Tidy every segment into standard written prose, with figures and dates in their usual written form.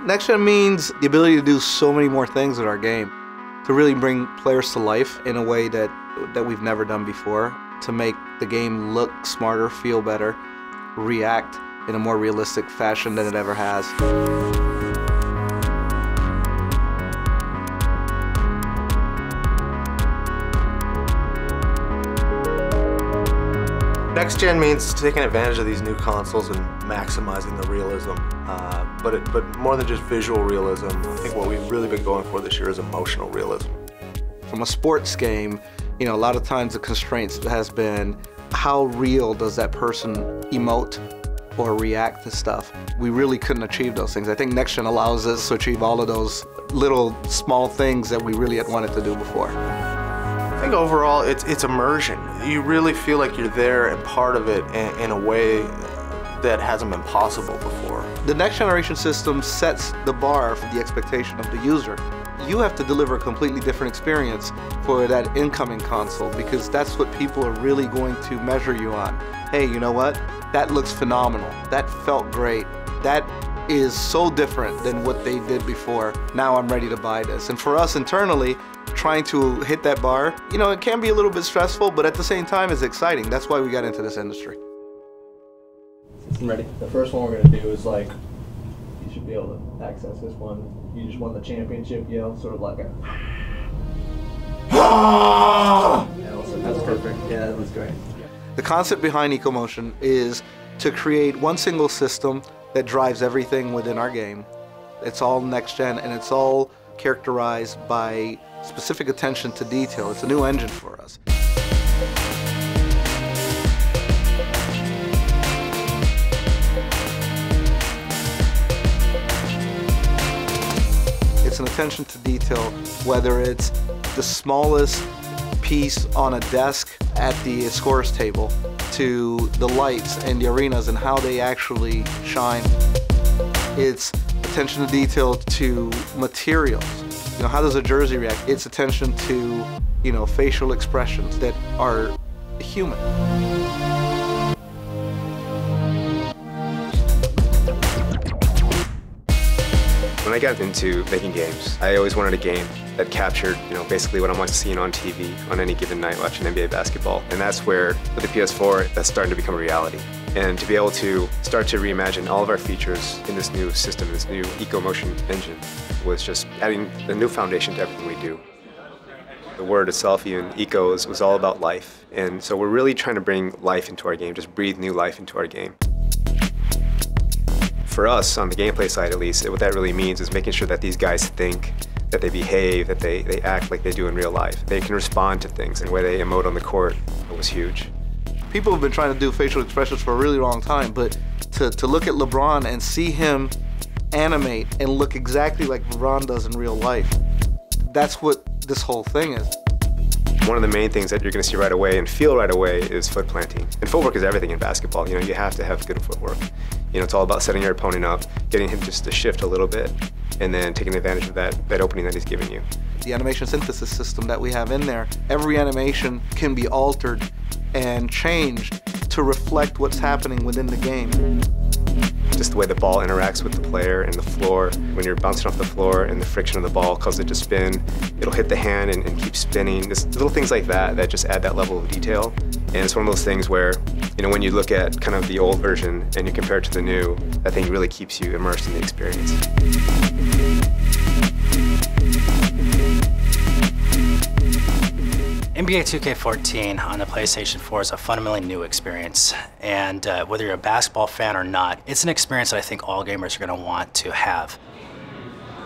Next-Gen means the ability to do so many more things with our game, to really bring players to life in a way that we've never done before, to make the game look smarter, feel better, react in a more realistic fashion than it ever has. Next-Gen means taking advantage of these new consoles and maximizing the realism, but more than just visual realism. I think what we've really been going for this year is emotional realism. From a sports game, you know, a lot of times the constraints has been how real does that person emote or react to stuff. We really couldn't achieve those things. I think Next-Gen allows us to achieve all of those little small things that we really had wanted to do before. I think overall it's immersion. You really feel like you're there and part of it in a way that hasn't been possible before. The next generation system sets the bar for the expectation of the user. You have to deliver a completely different experience for that incoming console, because that's what people are really going to measure you on. Hey, you know what? That looks phenomenal. That felt great. That is so different than what they did before. Now I'm ready to buy this. And for us internally, trying to hit that bar, you know, it can be a little bit stressful, but at the same time it's exciting. That's why we got into this industry. I'm ready. The first one we're going to do is like, you should be able to access this one. You just won the championship yell, sort of like a... That's perfect. Yeah, that was great. The concept behind EcoMotion is to create one single system that drives everything within our game. It's all next-gen, and it's all characterized by specific attention to detail. It's a new engine for us. It's an attention to detail, whether it's the smallest piece on a desk at the scorer's table to the lights and the arenas and how they actually shine. It's attention to detail to materials. You know, how does a jersey react? It's attention to, you know, facial expressions that are human. When I got into making games, I always wanted a game that captured, you know, basically what I'm seeing on TV on any given night watching NBA basketball. And that's where, with the PS4, that's starting to become a reality. And to be able to start to reimagine all of our features in this new system, this new EcoMotion engine, was just adding a new foundation to everything we do. The word itself, even eco, was all about life. And so we're really trying to bring life into our game, just breathe new life into our game. For us, on the gameplay side at least, what that really means is making sure that these guys think, that they behave, that they act like they do in real life. They can respond to things, and the way they emote on the court was huge. People have been trying to do facial expressions for a really long time, but to look at LeBron and see him animate and look exactly like LeBron does in real life, that's what this whole thing is. One of the main things that you're going to see right away and feel right away is foot planting. And footwork is everything in basketball. You know, you have to have good footwork. You know, it's all about setting your opponent up, getting him just to shift a little bit, and then taking advantage of that opening that he's giving you. The animation synthesis system that we have in there, every animation can be altered and changed to reflect what's happening within the game. Just the way the ball interacts with the player and the floor. When you're bouncing off the floor and the friction of the ball causes it to spin, it'll hit the hand and keep spinning. Just little things like that that just add that level of detail. And it's one of those things where, you know, when you look at kind of the old version and you compare it to the new, that thing really keeps you immersed in the experience. NBA 2K14 on the PlayStation 4 is a fundamentally new experience, and whether you're a basketball fan or not, it's an experience that I think all gamers are going to want to have.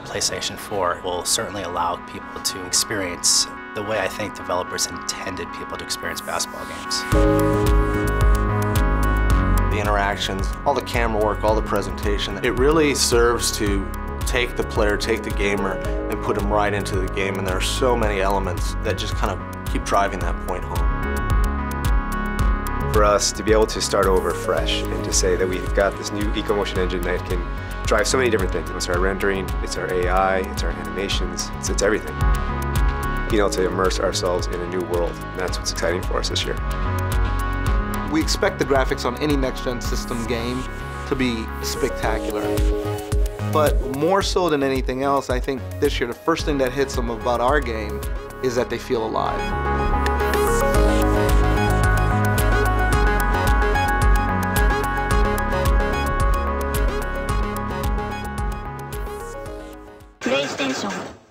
PlayStation 4 will certainly allow people to experience the way I think developers intended people to experience basketball games. The interactions, all the camera work, all the presentation, it really serves to take the player, take the gamer, and put them right into the game, and there are so many elements that just kind of keep driving that point home. For us to be able to start over fresh and to say that we've got this new EcoMotion engine that can drive so many different things. It's our rendering, it's our AI, it's our animations, it's everything. Being able to immerse ourselves in a new world, and that's what's exciting for us this year. We expect the graphics on any next-gen system game to be spectacular. But more so than anything else, I think this year the first thing that hits them about our game is that they feel alive. PlayStation